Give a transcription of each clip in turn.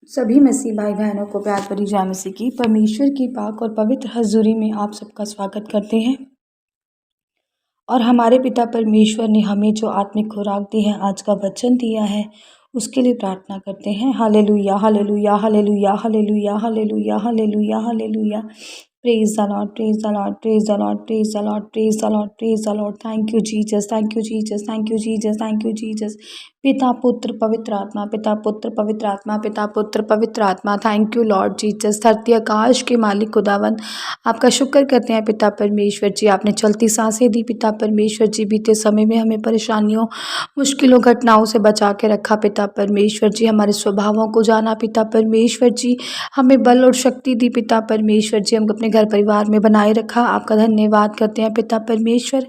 सभी मसीह भाई बहनों को प्यार भरी जय मसीह की परमेश्वर की पाक और पवित्र हजूरी में आप सबका स्वागत करते हैं। और हमारे पिता परमेश्वर ने हमें जो आत्मिक खुराक दी है, आज का वचन दिया है, उसके लिए प्रार्थना करते हैं। Hallelujah hallelujah hallelujah hallelujah hallelujah hallelujah hallelujah. Praise the Lord, praise the Lord, praise the Lord, praise the Lord, praise the Lord, praise the Lord. Thank you Jesus, thank you Jesus, thank you Jesus, thank you Jesus. पिता पुत्र पवित्र आत्मा, पिता पुत्र पवित्र आत्मा, पिता पुत्र पवित्र आत्मा। Thank you Lord Jesus. धरती आकाश के मालिक खुदावंद, आपका शुक्र करते हैं पिता परमेश्वर जी। आपने चलती सांसें दी पिता परमेश्वर जी। बीते समय में हमें परेशानियों, मुश्किलों, घटनाओं से बचा के रखा पिता परमेश्वर जी। हमारे स्वभावों को जाना पिता परमेश्वर जी। हमें बल और शक्ति दी पिता परमेश्वर जी। हम अपने घर परिवार में बनाए रखा, आपका धन्यवाद करते हैं पिता परमेश्वर।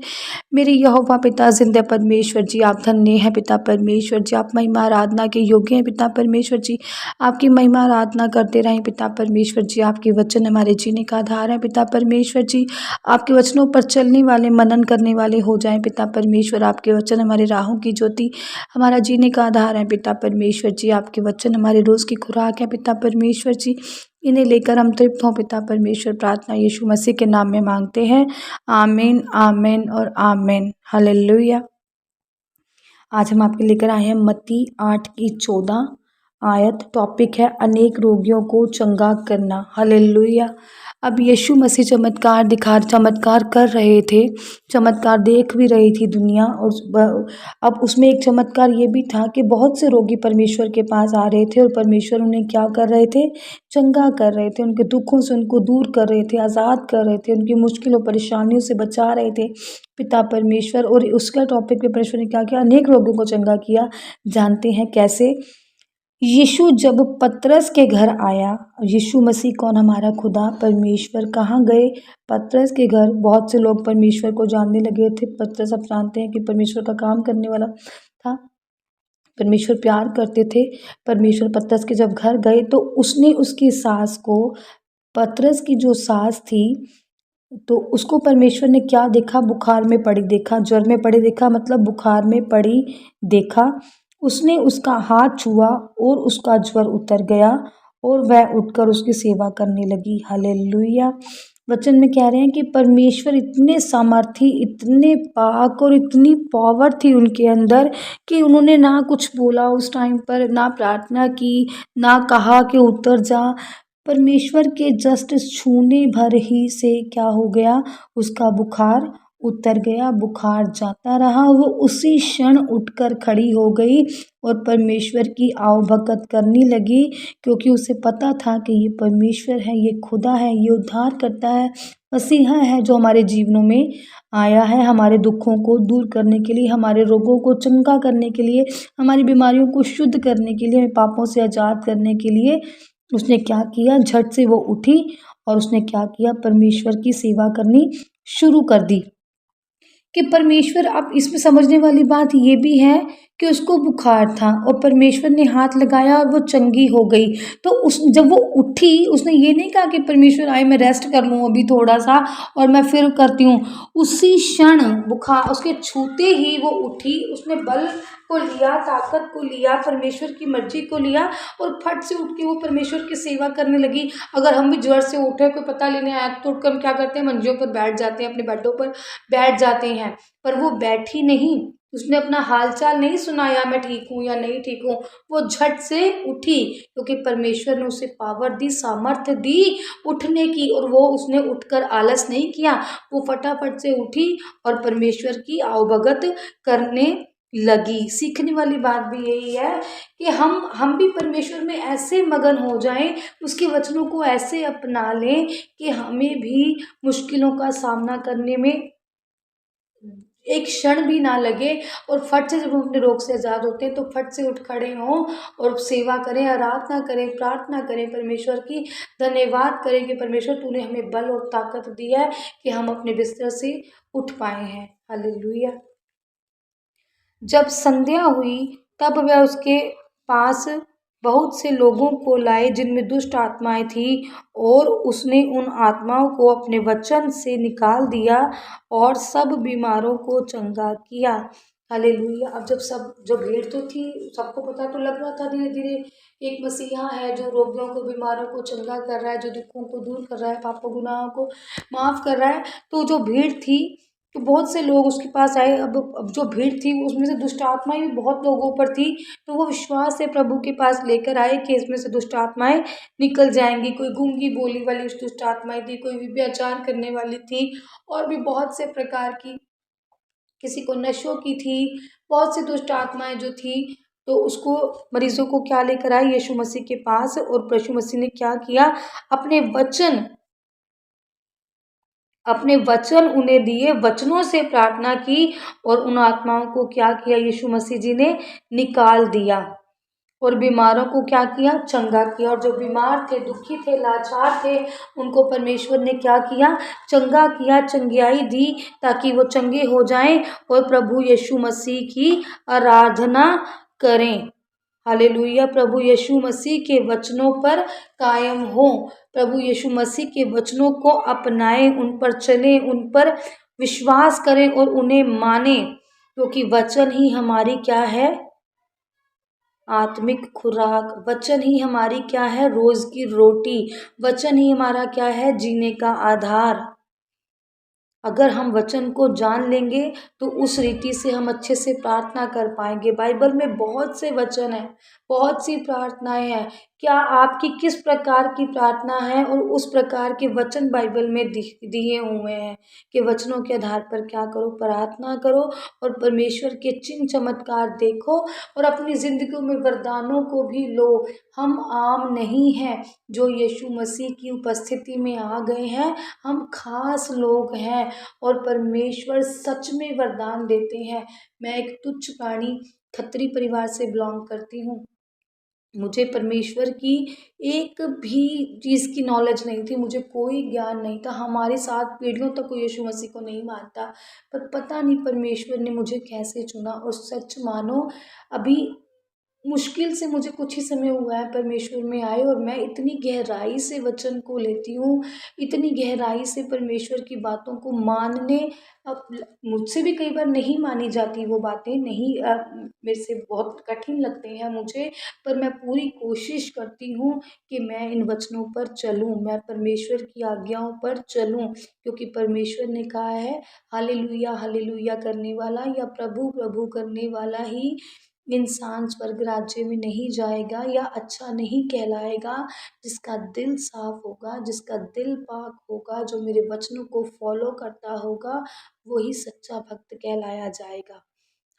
मेरे यहोवा पिता जिंदा परमेश्वर जी, आप धन्य हैं पिता परमेश्वर जी। आप महिमा आराधना के योग्य हैं पिता परमेश्वर जी। आपकी महिमा आराधना करते रहें पिता परमेश्वर जी। आपके वचन हमारे जीने का आधार है पिता परमेश्वर जी। आपके वचनों पर चलने वाले, मनन करने वाले हो जाएं पिता परमेश्वर। आपके वचन हमारे राहों की ज्योति, हमारा जीने का आधार है पिता परमेश्वर जी। आपके वचन हमारे रोज़ की खुराक है पिता परमेश्वर जी। इन्हें लेकर हम तृप्त हों पिता परमेश्वर। प्रार्थना यीशु मसीह के नाम में मांगते हैं, आमीन आमीन और आमीन। हालेलुया। आज हम आपके लेकर आए हैं मत्ती 8:14 आयत। टॉपिक है अनेक रोगियों को चंगा करना। हालेलुया। अब यीशु मसीह चमत्कार कर रहे थे, चमत्कार देख भी रही थी दुनिया। और अब उसमें एक चमत्कार ये भी था कि बहुत से रोगी परमेश्वर के पास आ रहे थे और परमेश्वर उन्हें क्या कर रहे थे, चंगा कर रहे थे। उनके दुखों से उनको दूर कर रहे थे, आज़ाद कर रहे थे, उनकी मुश्किलों परेशानियों से बचा रहे थे पिता परमेश्वर। और उसका टॉपिक पे परमेश्वर ने क्या किया, अनेक रोगियों को चंगा किया। जानते हैं कैसे? यीशु जब पतरस के घर आया, यीशु मसीह कौन, हमारा खुदा परमेश्वर कहाँ गए, पतरस के घर। बहुत से लोग परमेश्वर को जानने लगे थे। पतरस, आप जानते हैं कि परमेश्वर का काम करने वाला था, परमेश्वर प्यार करते थे। परमेश्वर पतरस के जब घर गए तो उसने उसकी सास को, पतरस की जो सास थी, तो उसको परमेश्वर ने क्या देखा, बुखार में पड़ी देखा, ज्वर में पड़ी देखा, मतलब बुखार में पड़ी देखा। उसने उसका हाथ छुआ और उसका ज्वर उतर गया और वह उठकर उसकी सेवा करने लगी। हालेलुया। वचन में कह रहे हैं कि परमेश्वर इतने सामर्थी, इतने पाक और इतनी पावर थी उनके अंदर कि उन्होंने ना कुछ बोला उस टाइम पर, ना प्रार्थना की, ना कहा कि उतर जा। परमेश्वर के जस्ट छूने भर ही से क्या हो गया, उसका बुखार उतर गया। बुखार जाता रहा, वो उसी क्षण उठकर खड़ी हो गई और परमेश्वर की आवभगत करने लगी, क्योंकि उसे पता था कि ये परमेश्वर है, ये खुदा है, ये उद्धार करता है, मसीहा है जो हमारे जीवनों में आया है हमारे दुखों को दूर करने के लिए, हमारे रोगों को चंगा करने के लिए, हमारी बीमारियों को शुद्ध करने के लिए, हमें पापों से आज़ाद करने के लिए। उसने क्या किया, झट से वो उठी और उसने क्या किया, परमेश्वर की सेवा करनी शुरू कर दी। कि परमेश्वर, अब इसमें समझने वाली बात ये भी है कि उसको बुखार था और परमेश्वर ने हाथ लगाया और वो चंगी हो गई। तो उस जब वो उठी, उसने ये नहीं कहा कि परमेश्वर आए मैं रेस्ट कर लूँ अभी थोड़ा सा और मैं फिर करती हूँ। उसी क्षण बुखार उसके छूते ही वो उठी, उसने बल को लिया, ताकत को लिया, परमेश्वर की मर्जी को लिया और फट से उठ के वो परमेश्वर की सेवा करने लगी। अगर हम भी ज्वर से उठे, कोई पता लेने आया, तो उठकर हम क्या करते हैं, मंजियों पर बैठ जाते हैं, अपने बेडों पर बैठ जाते हैं। पर वो बैठी नहीं, उसने अपना हालचाल नहीं सुनाया, मैं ठीक हूँ या नहीं ठीक हूँ। वो झट से उठी क्योंकि परमेश्वर ने उसे पावर दी, सामर्थ्य दी उठने की, और वो उसने उठकर आलस नहीं किया। वो फटाफट से उठी और परमेश्वर की आवभगत करने लगी। सीखने वाली बात भी यही है कि हम भी परमेश्वर में ऐसे मगन हो जाएं, उसके वचनों को ऐसे अपना लें कि हमें भी मुश्किलों का सामना करने में एक क्षण भी ना लगे। और फट से जब हम अपने रोग से आज़ाद होते हैं तो फट से उठ खड़े हों और सेवा करें, आराधना करें, प्रार्थना करें, परमेश्वर की धन्यवाद करें कि परमेश्वर तूने हमें बल और ताकत दी है कि हम अपने बिस्तर से उठ पाए हैं। हालेलुया। जब संध्या हुई तब वह उसके पास बहुत से लोगों को लाए जिनमें दुष्ट आत्माएं थी, और उसने उन आत्माओं को अपने वचन से निकाल दिया और सब बीमारों को चंगा किया। हालेलुया। अब जब सब जो भीड़ तो थी, सबको पता तो लग रहा था धीरे धीरे एक मसीहा है जो रोगियों को बीमारों को चंगा कर रहा है, जो दुखों को दूर कर रहा है, पापों गुनाहों को माफ कर रहा है। तो जो भीड़ थी, तो बहुत से लोग उसके पास आए। अब जो भीड़ थी उसमें से दुष्ट आत्माएं भी बहुत लोगों पर थी। तो वो विश्वास से प्रभु के पास लेकर आए कि इसमें से दुष्ट आत्माएं निकल जाएंगी। कोई गूंगी बोली वाली दुष्ट आत्माएं थी, कोई व्यभिचार करने वाली थी, और भी बहुत से प्रकार की, किसी को नशों की थी, बहुत सी दुष्ट आत्माएं जो थी। तो उसको, मरीजों को क्या लेकर आए यीशु मसीह के पास, और यीशु मसीह ने क्या किया, अपने वचन अपने वचन उन्हें दिए, वचनों से प्रार्थना की, और उन आत्माओं को क्या किया, यीशु मसीह जी ने निकाल दिया, और बीमारों को क्या किया, चंगा किया। और जो बीमार थे, दुखी थे, लाचार थे, उनको परमेश्वर ने क्या किया, चंगा किया, चंगियाई दी, ताकि वो चंगे हो जाएं और प्रभु यीशु मसीह की आराधना करें। हालेलुया। प्रभु यीशु मसीह के वचनों पर कायम हो, प्रभु यीशु मसीह के वचनों को अपनाएं, उन पर चलें, उन पर विश्वास करें और उन्हें माने, क्योंकि वचन ही हमारी क्या है, आत्मिक खुराक। वचन ही हमारी क्या है, रोज की रोटी। वचन ही हमारा क्या है, जीने का आधार। अगर हम वचन को जान लेंगे तो उस रीति से हम अच्छे से प्रार्थना कर पाएंगे। बाइबल में बहुत से वचन हैं, बहुत सी प्रार्थनाएं हैं। क्या आपकी किस प्रकार की प्रार्थना है, और उस प्रकार के वचन बाइबल में दिए हुए हैं कि वचनों के आधार पर क्या करो, प्रार्थना करो, और परमेश्वर के चिन्ह चमत्कार देखो, और अपनी जिंदगी में वरदानों को भी लो। हम आम नहीं हैं जो यीशु मसीह की उपस्थिति में आ गए हैं, हम खास लोग हैं, और परमेश्वर सच में वरदान देते हैं। मैं एक तुच्छ प्राणी खत्री परिवार से बिलोंग करती हूँ। मुझे परमेश्वर की एक भी चीज़ की नॉलेज नहीं थी, मुझे कोई ज्ञान नहीं था। हमारे 7 पीढ़ियों तक कोई यीशु मसीह को नहीं मानता, पर पता नहीं परमेश्वर ने मुझे कैसे चुना। और सच मानो, अभी मुश्किल से मुझे कुछ ही समय हुआ है परमेश्वर में आए, और मैं इतनी गहराई से वचन को लेती हूँ, इतनी गहराई से परमेश्वर की बातों को मानने। अब मुझसे भी कई बार नहीं मानी जाती वो बातें, नहीं, मेरे से बहुत कठिन लगते हैं मुझे, पर मैं पूरी कोशिश करती हूँ कि मैं इन वचनों पर चलूँ, मैं परमेश्वर की आज्ञाओं पर चलूँ, क्योंकि परमेश्वर ने कहा है, हालेलुया हालेलुया करने वाला या प्रभु प्रभु करने वाला ही इंसान स्वर्ग राज्य में नहीं जाएगा या अच्छा नहीं कहलाएगा। जिसका दिल साफ होगा, जिसका दिल पाक होगा, जो मेरे वचनों को फॉलो करता होगा, वही सच्चा भक्त कहलाया जाएगा।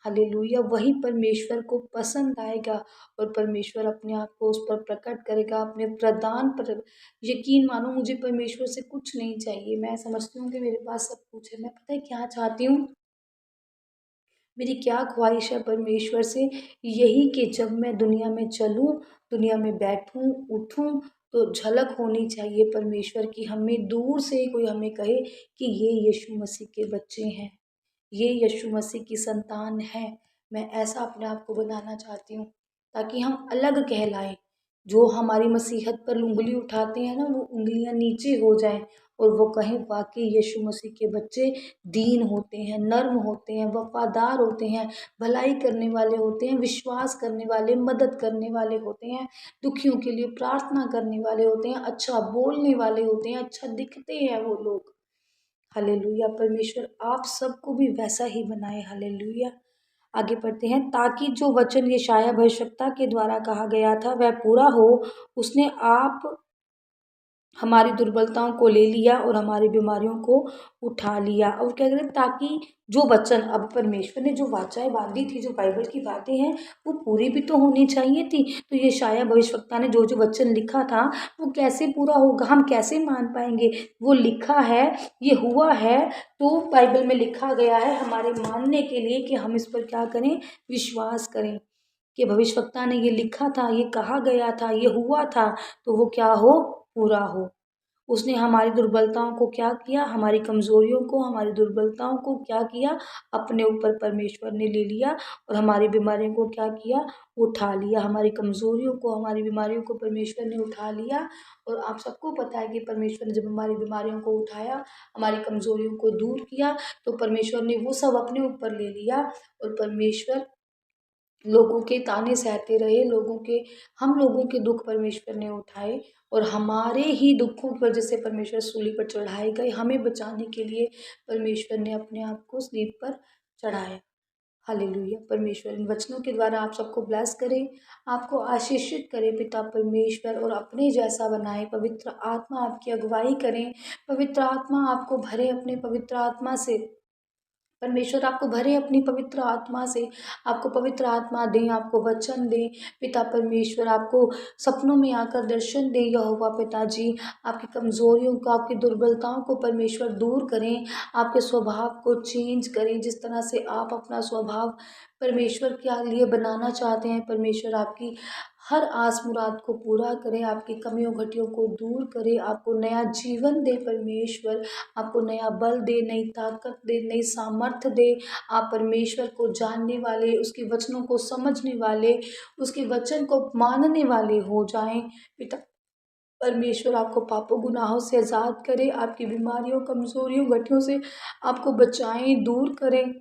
हालेलुया। वही परमेश्वर को पसंद आएगा, और परमेश्वर अपने आप को उस पर प्रकट करेगा, अपने प्रदान पर। यकीन मानो, मुझे परमेश्वर से कुछ नहीं चाहिए। मैं समझती हूँ कि मेरे पास सब कुछ है। मैं पता है क्या चाहती हूँ, मेरी क्या ख्वाहिश है परमेश्वर से, यही कि जब मैं दुनिया में चलूँ, दुनिया में बैठूँ उठूँ, तो झलक होनी चाहिए परमेश्वर की। हमें दूर से कोई हमें कहे कि ये यीशु मसीह के बच्चे हैं, ये यीशु मसीह की संतान है। मैं ऐसा अपने आप को बनाना चाहती हूँ, ताकि हम अलग कहलाएं। जो हमारी मसीहत पर उंगली उठाते हैं ना, वो उंगलियां नीचे हो जाएं, और वो कहें वाकई यीशु मसीह के बच्चे दीन होते हैं, नर्म होते हैं, वफादार होते हैं, भलाई करने वाले होते हैं, विश्वास करने वाले, मदद करने वाले होते हैं, दुखियों के लिए प्रार्थना करने वाले होते हैं, अच्छा बोलने वाले होते हैं, अच्छा दिखते हैं वो लोग। हालेलुया। परमेश्वर आप सबको भी वैसा ही बनाए। हालेलुया। आगे बढ़ते हैं। ताकि जो वचन यशायाह भविष्यद्वक्ता के द्वारा कहा गया था वह पूरा हो, उसने आप हमारी दुर्बलताओं को ले लिया और हमारी बीमारियों को उठा लिया। और क्या करें, ताकि जो वचन, अब परमेश्वर ने जो वाचाएं बांधी थी, जो बाइबल की बातें हैं, वो पूरी भी तो होनी चाहिए थी। तो ये शाया भविष्यवक्ता ने जो जो वचन लिखा था, वो कैसे पूरा होगा, हम कैसे मान पाएंगे। वो लिखा है, ये हुआ है, तो बाइबल में लिखा गया है हमारे मानने के लिए कि हम इस पर क्या करें, विश्वास करें कि भविष्यवक्ता ने ये लिखा था, ये कहा गया था, ये हुआ था, तो वो क्या हो, पूरा हो। उसने हमारी दुर्बलताओं को क्या किया, हमारी कमज़ोरियों को, हमारी दुर्बलताओं को क्या किया, अपने ऊपर परमेश्वर ने ले लिया और हमारी बीमारियों को क्या किया, उठा लिया। हमारी कमज़ोरियों को, हमारी बीमारियों को परमेश्वर ने उठा लिया। और आप सबको पता है कि परमेश्वर ने जब हमारी बीमारियों को उठाया, हमारी कमज़ोरियों को दूर किया, तो परमेश्वर ने वो सब अपने ऊपर ले लिया और परमेश्वर लोगों के ताने सहते रहे, हम लोगों के दुख परमेश्वर ने उठाए और हमारे ही दुखों की वजह से परमेश्वर सूली पर चढ़ाए गए। हमें बचाने के लिए परमेश्वर ने अपने आप को स्लीब पर चढ़ाया। हालेलुया। परमेश्वर इन वचनों के द्वारा आप सबको ब्लेस करे, आपको आशीषित करे पिता परमेश्वर, और अपने जैसा बनाए। पवित्र आत्मा आपकी अगुवाई करें, पवित्र आत्मा आपको भरे अपने पवित्र आत्मा से। परमेश्वर आपको भरे अपनी पवित्र आत्मा से, आपको पवित्र आत्मा दें, आपको वचन दें। पिता परमेश्वर आपको सपनों में आकर दर्शन दें। यहोवा पिताजी आपकी कमज़ोरियों को, आपकी दुर्बलताओं को परमेश्वर दूर करें, आपके स्वभाव को चेंज करें। जिस तरह से आप अपना स्वभाव परमेश्वर के लिए बनाना चाहते हैं, परमेश्वर आपकी हर आस मुराद को पूरा करें, आपकी कमियों घटियों को दूर करें, आपको नया जीवन दे परमेश्वर, आपको नया बल दे, नई ताकत दे, नई सामर्थ्य दे। आप परमेश्वर को जानने वाले, उसके वचनों को समझने वाले, उसके वचन को मानने वाले हो जाएं। पिता परमेश्वर आपको पापों गुनाहों से आज़ाद करे, आपकी बीमारियों, कमज़ोरियों, घटियों से आपको बचाएं, दूर करें,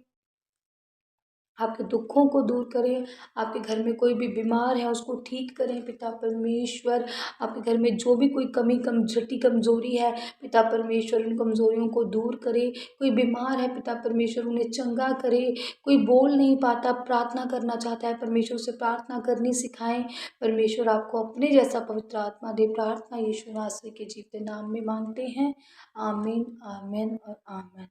आपके दुखों को दूर करें। आपके घर में कोई भी बीमार है उसको ठीक करें पिता परमेश्वर। आपके घर में जो भी कोई कमी छठी कमज़ोरी है, पिता परमेश्वर उन कमज़ोरियों को दूर करे। कोई बीमार है, पिता परमेश्वर उन्हें चंगा करे। कोई बोल नहीं पाता, प्रार्थना करना चाहता है, परमेश्वर से प्रार्थना करनी सिखाएं। परमेश्वर आपको अपने जैसा पवित्र आत्मा दे। प्रार्थना यीशु मसीह के जीवते नाम में मांगते हैं। आमीन, आमीन और आमीन।